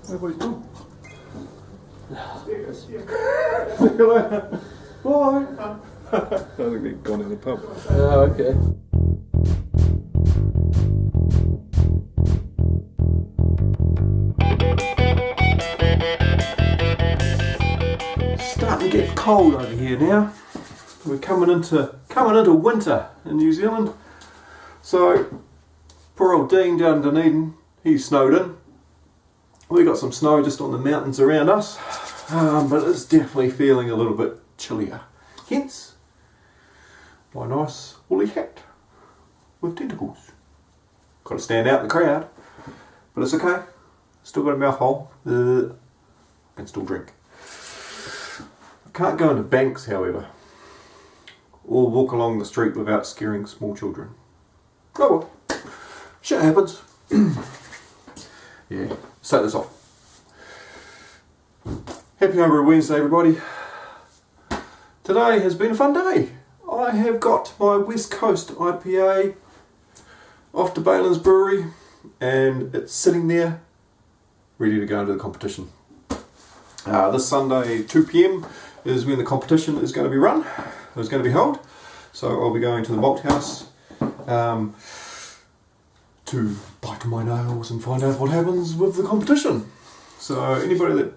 Everybody's gone. See you later. Bye. I think they've gone in the pub. Oh, okay. Starting to get cold over here now. We're coming into winter in New Zealand. So poor old Dean down in Dunedin, he's snowed in. We got some snow just on the mountains around us, but it's definitely feeling a little bit chillier. Hence my nice woolly hat with tentacles. Got to stand out in the crowd, but it's okay. Still got a mouth hole. I can still drink. I can't go into banks, however, or walk along the street without scaring small children. Oh well, shit happens. Yeah, start this off. Happy Homebrew Wednesday, everybody. Today has been a fun day. I have got my West Coast IPA off to Balin's brewery, and it's sitting there ready to go into the competition. This Sunday 2 PM is when the competition is going to be run. It's going to be held. So I'll be going to the malt house to bite my nails and find out what happens with the competition. So anybody that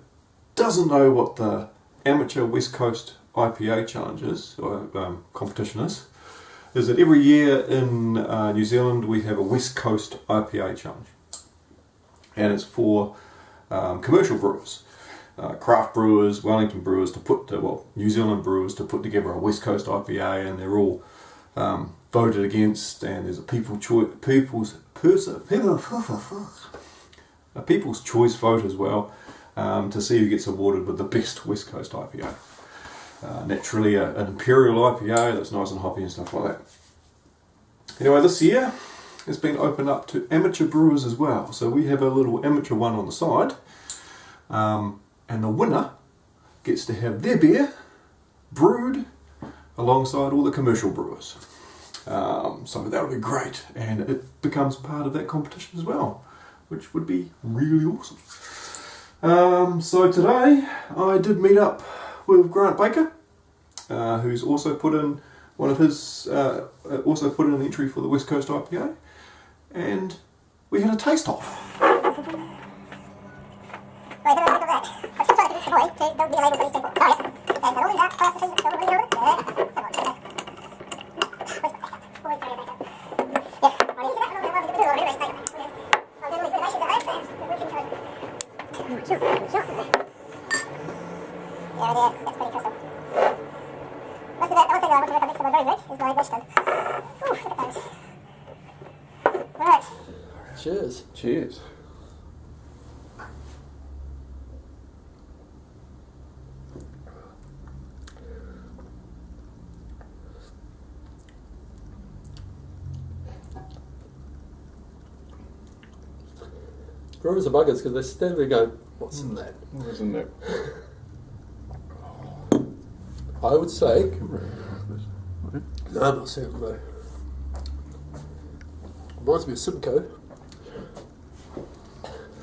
doesn't know what the amateur West Coast IPA challenge is, or competition is that every year in New Zealand we have a West Coast IPA challenge, and it's for commercial brewers, craft brewers, Wellington brewers New Zealand brewers to put together a West Coast IPA, and they're all voted against, and there's a people's choice vote as well, to see who gets awarded with the best West Coast IPA. Naturally an Imperial IPA that's nice and hoppy and stuff like that. Anyway, this year it's been opened up to amateur brewers as well, so we have a little amateur one on the side, and the winner gets to have their beer brewed alongside all the commercial brewers. So that'll be great, and it becomes part of that competition as well, which would be really awesome. So today I did meet up with Grant Baker, who's also put in one of his, also put in an entry for the West Coast IPA, and we had a taste off. Cheers. Cheers. Brewers are buggers because they stand there going, what's in that? What is in that? I would say, no, I'm not certain though. Reminds me of Simcoe.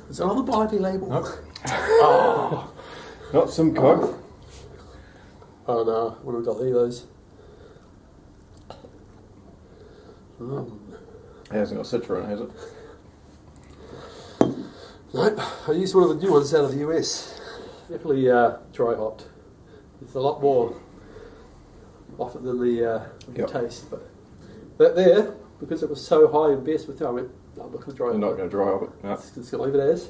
Is that on the Bible label? Nope. Oh, not Simcoe. Oh no, what have we got there, those? It hasn't got Citra in it, has it? Nope, I used one of the new ones out of the US. Definitely dry hopped. It's a lot more off it than the taste. But that there, because it was so high in beer smith, I went, no, I'm not going to dry You're hop. not going to dry hop it? No. It's going to leave it as.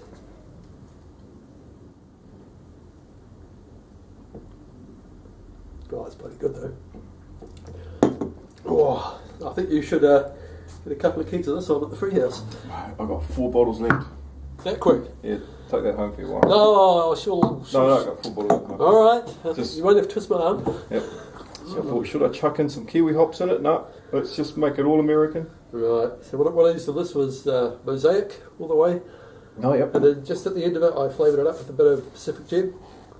Oh, it's bloody good though. Oh, I think you should get a couple of kegs of this on at the free house. I've got 4 bottles left. That quick? Yeah, take that home for you. No, sure. No, I've got 4 bottles left. Alright, Just- you won't have to twist my arm. Yep. So I thought, should I chuck in some Kiwi hops in it? No, let's just make it all American. Right, so what I used to this was Mosaic all the way. Oh, yep. And then just at the end of it, I flavoured it up with a bit of Pacific Jam.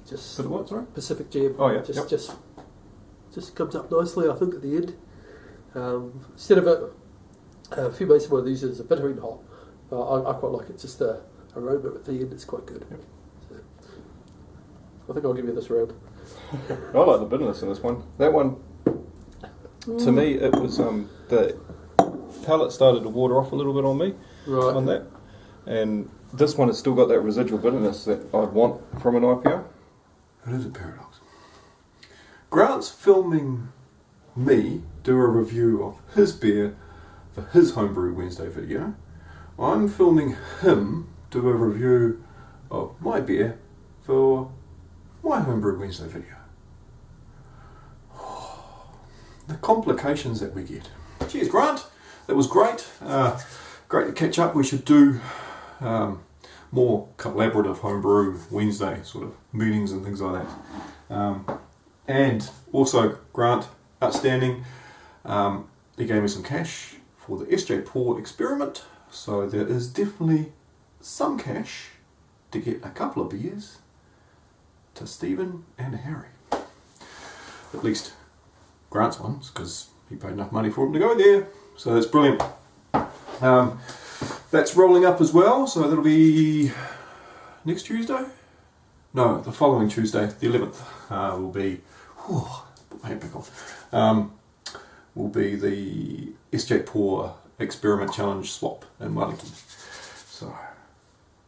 Just Bit of what, sorry? Pacific Jam. Oh, yeah. Just comes up nicely, I think, at the end. Instead of a few mates of one of these is a bittering hop. I quite like it, just a aroma at the end. It's quite good. Yep. So, I think I'll give you this round. I like the bitterness in this one. That one, to me, it was the palate started to water off a little bit on me on that, and this one has still got that residual bitterness that I'd want from an IPA. It is a paradox. Grant's filming me do a review of his beer for his Homebrew Wednesday video. I'm filming him do a review of my beer for my Homebrew Wednesday video. The complications that we get. Cheers, Grant. That was great. Great to catch up. We should do more collaborative Homebrew Wednesday sort of meetings and things like that. And also, Grant, outstanding. He gave me some cash for the sjporr experiment. So there is definitely some cash to get a couple of beers to Stephen and Harry. At least Grant's ones, because he paid enough money for them to go there. So that's brilliant. That's rolling up as well, so that'll be next Tuesday? No, the following Tuesday, the 11th, will be, put my hand back on, will be the sjporr Experiment Challenge swap in Wellington. So,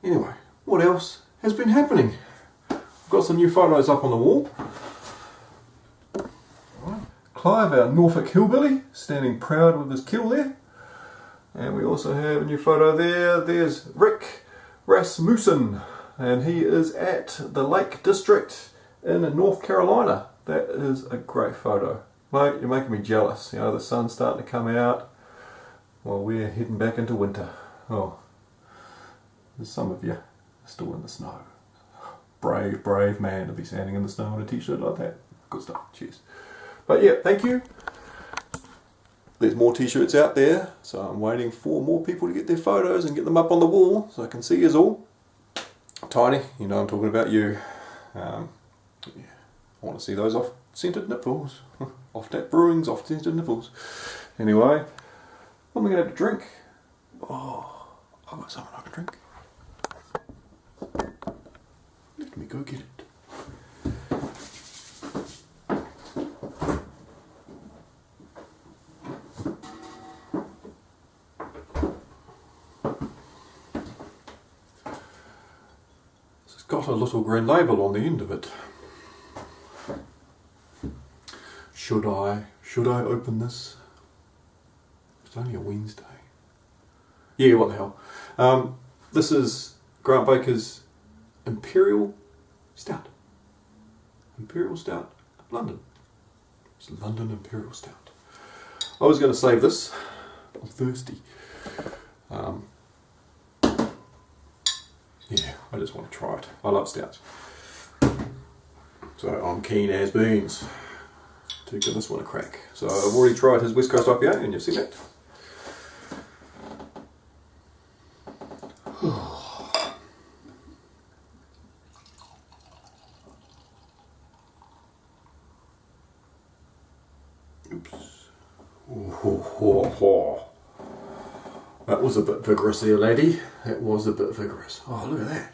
anyway, what else has been happening? I've got some new photos up on the wall. Clive, our Norfolk hillbilly, standing proud with his kill there. And we also have a new photo there. There's Rick Rasmussen, and he is at the Lake District in North Carolina. That is a great photo. Mate, you're making me jealous. You know, the sun's starting to come out while we're heading back into winter. Oh, there's some of you still in the snow. Brave, brave man to be standing in the snow in a t-shirt like that. Good stuff. Cheers. But yeah, thank you. There's more t-shirts out there, so I'm waiting for more people to get their photos and get them up on the wall so I can see us all. Tiny, you know I'm talking about you. Yeah, I want to see those off-centered nipples. Off-tap brewings, off-centered nipples. Anyway, what am I going to have to drink? Oh, I've got something I can drink. Let me go get it. It's got a little green label on the end of it. Should I open this? It's only a Wednesday. Yeah, what the hell. This is Grant Baker's Imperial Stout. Imperial Stout, London. It's London Imperial Stout. I was going to save this, but I'm thirsty. Yeah, I just want to try it. I love stouts. So I'm keen as beans to give this one a crack. So I've already tried his West Coast IPA, and you've seen that. Oops. That was a bit vigorous there, lady. That was a bit vigorous. Oh, look at that.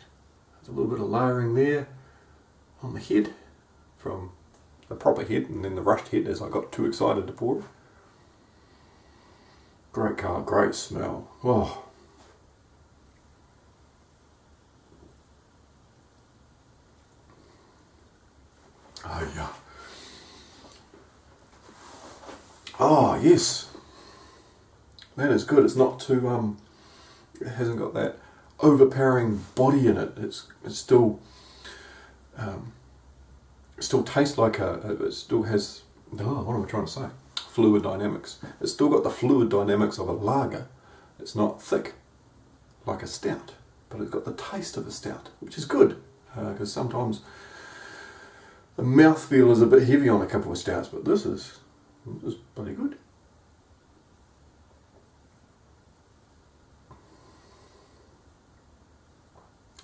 There's a little bit of layering there on the head from the proper head, and then the rushed head as I got too excited to pour it. Great colour, great smell. Oh. Oh yeah. Oh yes. That is good. It's not too it hasn't got that overpowering body in it. It still tastes like it still has, what am I trying to say? Fluid dynamics. It's still got the fluid dynamics of a lager. It's not thick like a stout, but it's got the taste of a stout, which is good, because sometimes the mouthfeel is a bit heavy on a couple of stouts, but this is bloody good.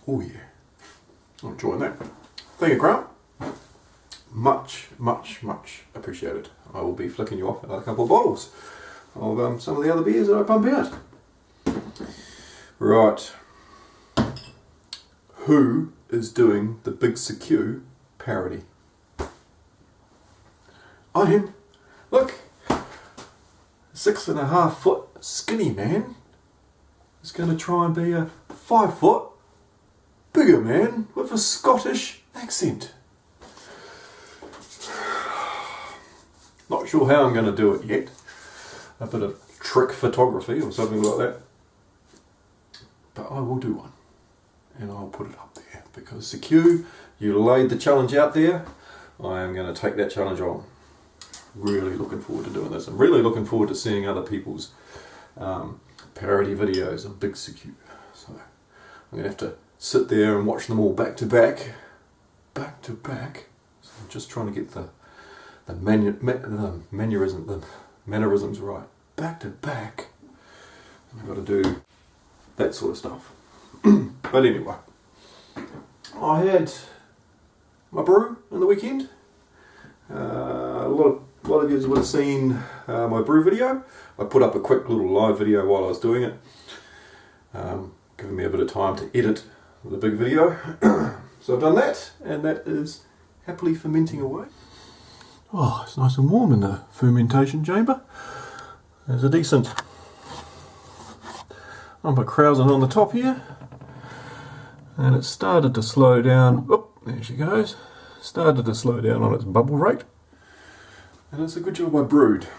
Oh yeah, I'm enjoying that. Thank you, Grant. Much, much, much appreciated. I will be flicking you off another couple of bottles of some of the other beers that I pump out. Right. who is doing the Big Secure parody. I am. Look, 6.5 foot skinny man is going to try and be a 5 foot bigger man with a Scottish accent. Not sure how I'm going to do it yet. A bit of trick photography or something like that. But I will do one. And I'll put it up there. Because Secure, you laid the challenge out there. I am going to take that challenge on. Really looking forward to doing this. I'm really looking forward to seeing other people's parody videos of Big Secure. So I'm going to have to sit there and watch them all back to back. Back to back. So I'm just trying to get the mannerisms right. Back to back. I've got to do that sort of stuff. But anyway, I had my brew on the weekend. A lot of you would have seen my brew video. I put up a quick little live video while I was doing it, giving me a bit of time to edit the big video. So I've done that, and that is happily fermenting away. Oh, it's nice and warm in the fermentation chamber. There's a decent umber krausen on the top here, and it started to slow down. Oh, there she goes. Started to slow down on its bubble rate, and it's a good job I brewed,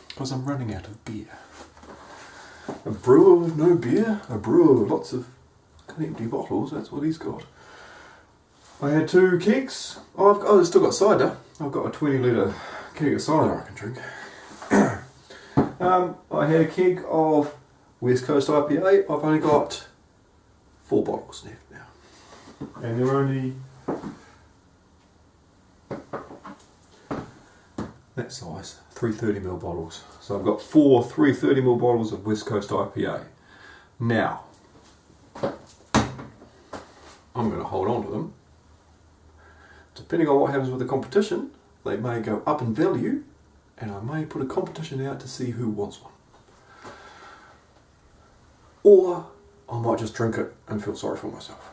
because I'm running out of beer. A brewer with no beer, a brewer with lots of empty bottles, that's what he's got. I had 2 kegs. I've still got cider. I've got a 20 litre keg of cider I can drink. I had a keg of West Coast IPA. I've only got 4 bottles left now. And they're only that size, 330ml bottles. So I've got 4 330ml bottles of West Coast IPA. Now, I'm going to hold on to them. Depending on what happens with the competition, they may go up in value, and I may put a competition out to see who wants one. Or I might just drink it and feel sorry for myself.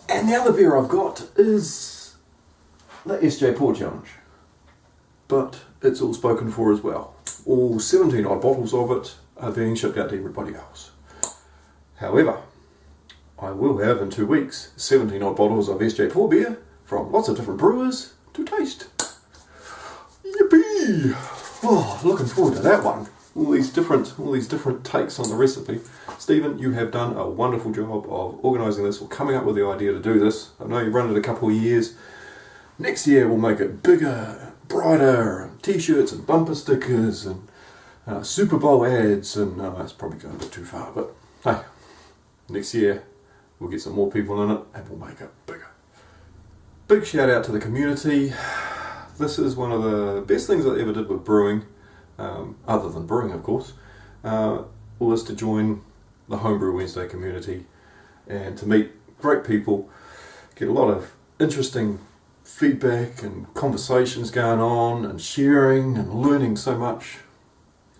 And the other beer I've got is the sjporr challenge. But it's all spoken for as well. All 17 odd bottles of it are being shipped out to everybody else. However, I will have in 2 weeks 17 odd bottles of sjporr beer from lots of different brewers to taste. Yippee! Oh, looking forward to that one. All these different takes on the recipe. Stephen, you have done a wonderful job of organising this or coming up with the idea to do this. I know you've run it a couple of years. Next year we'll make it bigger, brighter, and t-shirts and bumper stickers and Super Bowl ads, and that's probably going a bit too far, but hey, next year we'll get some more people in it and we'll make it bigger. Big shout out to the community. This is one of the best things I ever did with brewing, other than brewing of course, was to join the Homebrew Wednesday community and to meet great people, get a lot of interesting feedback and conversations going on and sharing and learning so much.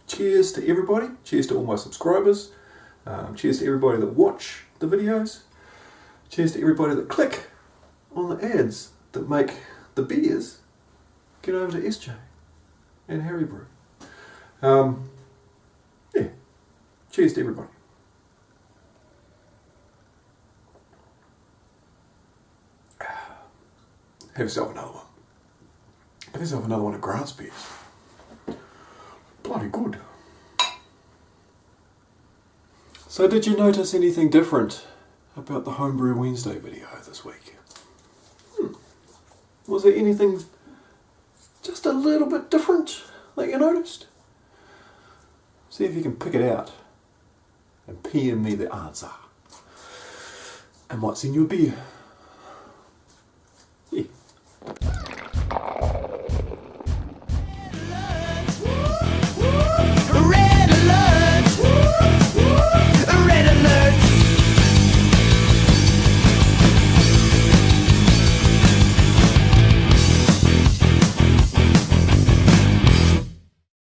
Cheers to everybody, cheers to all my subscribers, cheers to everybody that watch the videos, cheers to everybody that click on the ads that make the beers get over to SJ and Harry Brew. Yeah, cheers to everybody. Have yourself another one. Have yourself another one of grass beers. Bloody good. So did you notice anything different about the Homebrew Wednesday video this week? Was there anything just a little bit different that you noticed? See if you can pick it out and PM me the answer. I might send you a beer. Yeah.